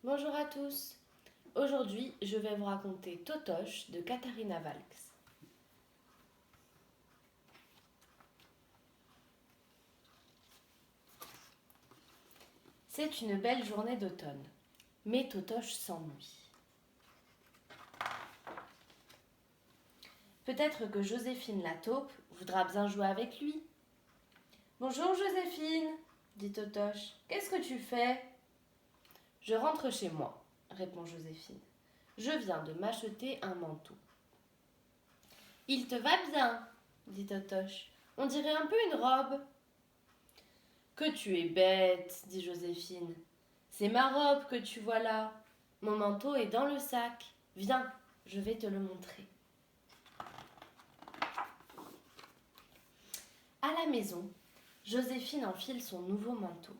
Bonjour à tous. Aujourd'hui, je vais vous raconter Totoche de Katharina Valks. C'est une belle journée d'automne, mais Totoche s'ennuie. Peut-être que Joséphine la taupe voudra bien jouer avec lui. Bonjour Joséphine, dit Totoche. Qu'est-ce que tu fais ? Je rentre chez moi, répond Joséphine. Je viens de m'acheter un manteau. Il te va bien, dit Totoche. On dirait un peu une robe. Que tu es bête, dit Joséphine. C'est ma robe que tu vois là. Mon manteau est dans le sac. Viens, je vais te le montrer. À la maison, Joséphine enfile son nouveau manteau.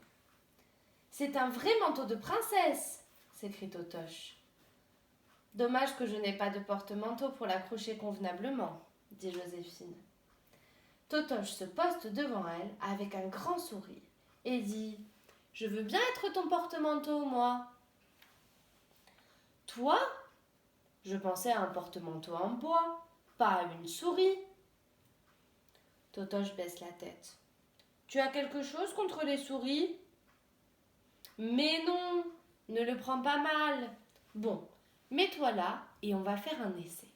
C'est un vrai manteau de princesse, s'écrie Totoche. Dommage que je n'ai pas de porte-manteau pour l'accrocher convenablement, dit Joséphine. Totoche se poste devant elle avec un grand sourire et dit « Je veux bien être ton porte-manteau, moi !»« Toi ? Je pensais à un porte-manteau en bois, pas à une souris. » Totoche baisse la tête. « Tu as quelque chose contre les souris ? » ?»« Mais non, ne le prends pas mal. Bon, mets-toi là et on va faire un essai. »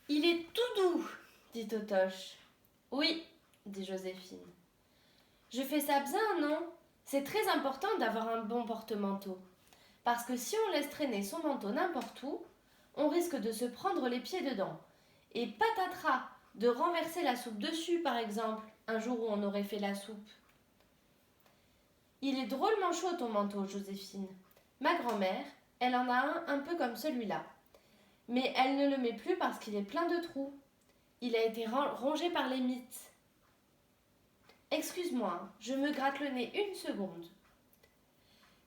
Il est tout doux, dit Totoche. Oui, dit Joséphine. Je fais ça bien, non ? C'est très important d'avoir un bon porte-manteau. Parce que si on laisse traîner son manteau n'importe où, on risque de se prendre les pieds dedans. Et patatras, de renverser la soupe dessus, par exemple, un jour où on aurait fait la soupe. Il est drôlement chaud ton manteau, Joséphine. Ma grand-mère, elle en a un peu comme celui-là. Mais elle ne le met plus parce qu'il est plein de trous. Il a été rongé par les mites. Excuse-moi, je me gratte le nez une seconde.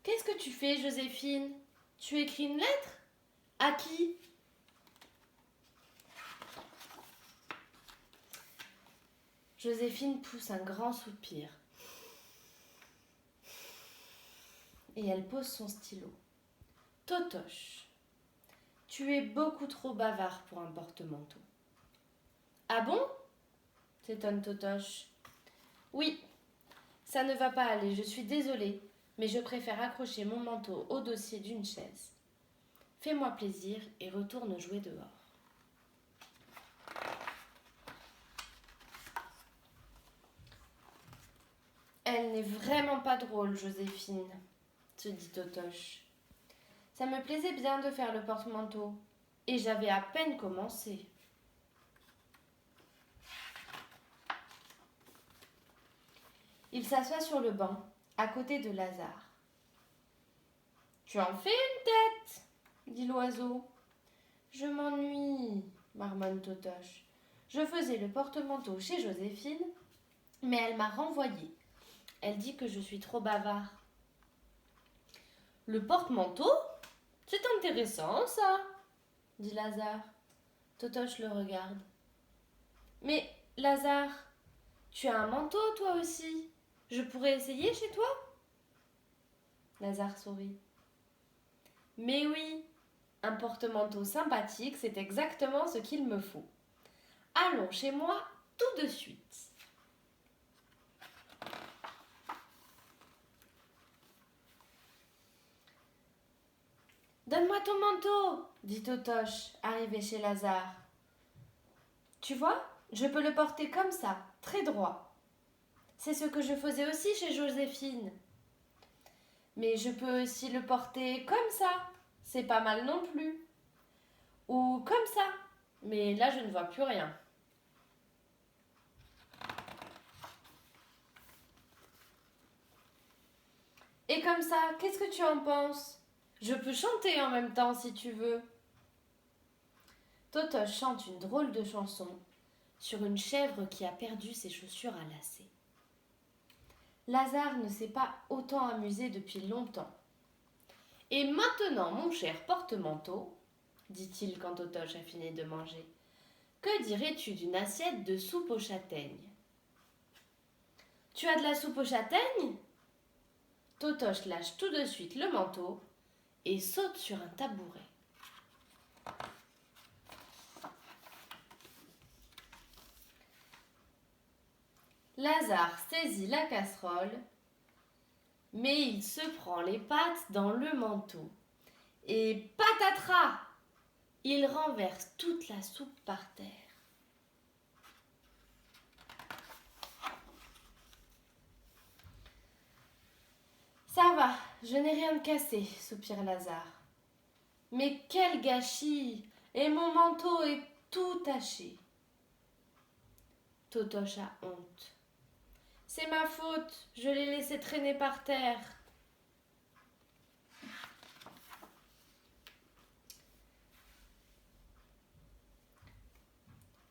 Qu'est-ce que tu fais, Joséphine ? Tu écris une lettre ? À qui ? Joséphine pousse un grand soupir. Et elle pose son stylo. Totoche, tu es beaucoup trop bavard pour un porte-manteau. Ah bon ? S'étonne Totoche. Oui, ça ne va pas aller, je suis désolée, mais je préfère accrocher mon manteau au dossier d'une chaise. Fais-moi plaisir et retourne jouer dehors. Elle n'est vraiment pas drôle, Joséphine, se dit Totoche. Ça me plaisait bien de faire le porte-manteau, et j'avais à peine commencé. Il s'assoit sur le banc, à côté de Lazare. « Tu en fais une tête ?» dit l'oiseau. « Je m'ennuie, » marmonne Totoche. « Je faisais le porte-manteau chez Joséphine, mais elle m'a renvoyée. Elle dit que je suis trop bavard. »« Le porte-manteau ? C'est intéressant, ça !» dit Lazare. Totoche le regarde. « Mais, Lazare, tu as un manteau, toi aussi. Je pourrais essayer chez toi ?» Lazare sourit. « Mais oui, un porte-manteau sympathique, c'est exactement ce qu'il me faut. Allons chez moi tout de suite. » « Donne-moi ton manteau, dit Totoche, arrivé chez Lazare. Tu vois, je peux le porter comme ça, très droit. C'est ce que je faisais aussi chez Joséphine. Mais je peux aussi le porter comme ça, c'est pas mal non plus. Ou comme ça, mais là je ne vois plus rien. Et comme ça, qu'est-ce que tu en penses ? Je peux chanter en même temps si tu veux. » Totoche chante une drôle de chanson sur une chèvre qui a perdu ses chaussures à lacets. Lazare ne s'est pas autant amusé depuis longtemps. « Et maintenant, mon cher porte-manteau, dit-il quand Totoche a fini de manger, que dirais-tu d'une assiette de soupe aux châtaignes ? » Tu as de la soupe aux châtaignes ? Totoche lâche tout de suite le manteau et saute sur un tabouret. Lazare saisit la casserole, mais il se prend les pattes dans le manteau. Et patatras! Il renverse toute la soupe par terre. Ça va, je n'ai rien de cassé, soupire Lazare. Mais quel gâchis! Et mon manteau est tout taché. Totoche a honte. C'est ma faute, je l'ai laissé traîner par terre.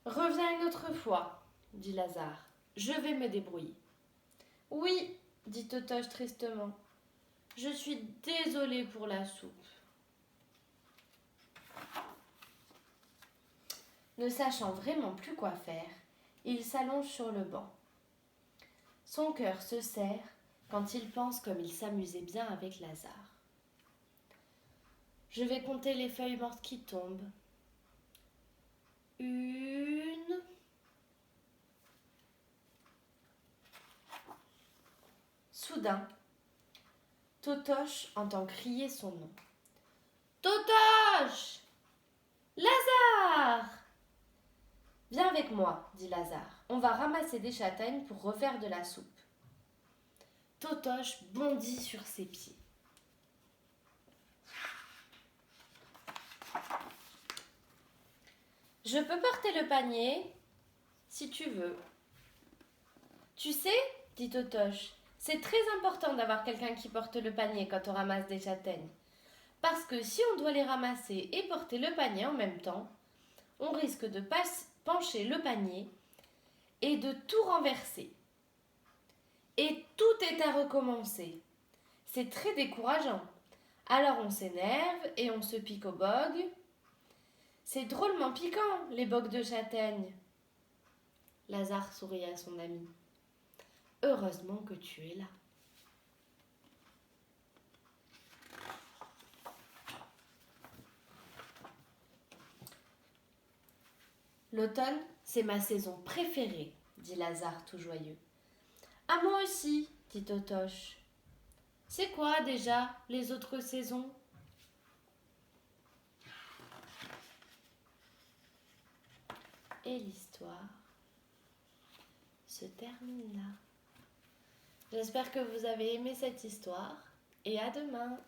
Reviens une autre fois, dit Lazare. Je vais me débrouiller. Oui, dit Totoche tristement. Je suis désolée pour la soupe. Ne sachant vraiment plus quoi faire, il s'allonge sur le banc. Son cœur se serre quand il pense comme il s'amusait bien avec Lazare. Je vais compter les feuilles mortes qui tombent. 1. Soudain, Totoche entend crier son nom. Totoche! Lazare! Viens avec moi, dit Lazare. On va ramasser des châtaignes pour refaire de la soupe. Totoche bondit sur ses pieds. Je peux porter le panier, si tu veux. Tu sais, dit Totoche, c'est très important d'avoir quelqu'un qui porte le panier quand on ramasse des châtaignes. Parce que si on doit les ramasser et porter le panier en même temps, on risque de pencher le panier et de tout renverser. Et tout est à recommencer. C'est très décourageant. Alors on s'énerve et on se pique au bog. C'est drôlement piquant, les bogues de châtaigne. Lazare sourit à son ami. Heureusement que tu es là. L'automne, c'est ma saison préférée, dit Lazare tout joyeux. Ah, moi aussi, dit Totoche. C'est quoi déjà les autres saisons ? Et l'histoire se termine là. J'espère que vous avez aimé cette histoire et à demain.